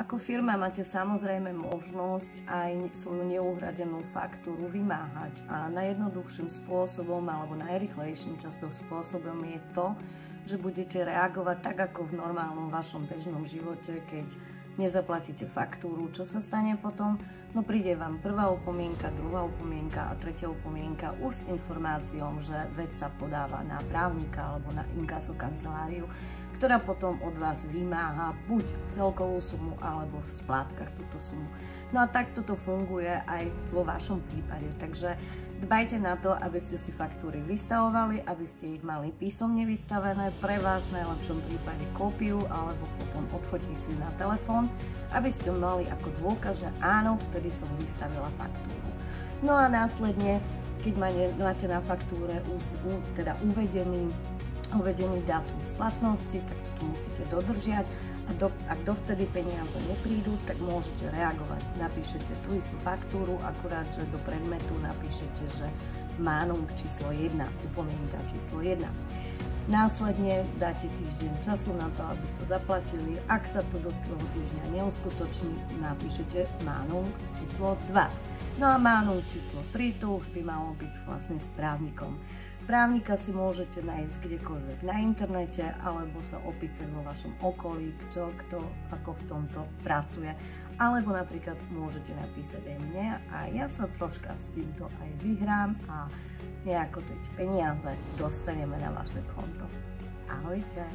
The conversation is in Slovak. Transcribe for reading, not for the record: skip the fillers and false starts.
Ako firma máte samozrejme možnosť aj svoju neuhradenú faktúru vymáhať a najjednoduchším spôsobom alebo najrýchlejším často spôsobom je to, že budete reagovať tak ako v normálnom vašom bežnom živote, keď nezaplatíte faktúru. Čo sa stane potom? No príde vám prvá upomienka, druhá upomienka a tretia upomienka už s informáciou, že vec sa podáva na právnika alebo na inkaso kanceláriu, ktorá potom od vás vymáha buď celkovú sumu alebo v splátkach túto sumu. No a takto to funguje aj vo vašom prípade, takže dbajte na to, aby ste si faktúry vystavovali, aby ste ich mali písomne vystavené, pre vás v najlepšom prípade kópiu alebo potom odfotiť si na telefón, aby ste mali ako dôkaz, že áno, vtedy som vystavila faktúru. No a následne, keď máte na faktúre teda uvedený dátum splatnosti, tak to musíte dodržiať a ak dovtedy peniaze neprídu, tak môžete reagovať. Napíšete tú istú faktúru, akurát, že do predmetu napíšete, že mánung číslo 1, upomienka číslo 1. Následne dáte týždeň času na to, aby to zaplatili. Ak sa to do toho týždňa neuskutoční, napíšete mánung číslo 2. No a mánung číslo 3 to už by malo byť vlastne s právnikom. Právnika si môžete nájsť kdekoľvek na internete alebo sa opýtať vo vašom okolí, kto ako v tomto pracuje. Alebo napríklad môžete napísať aj mne a ja sa troška s týmto aj vyhrám a nejako tie peniaze dostaneme na vaše konto. Ahojte!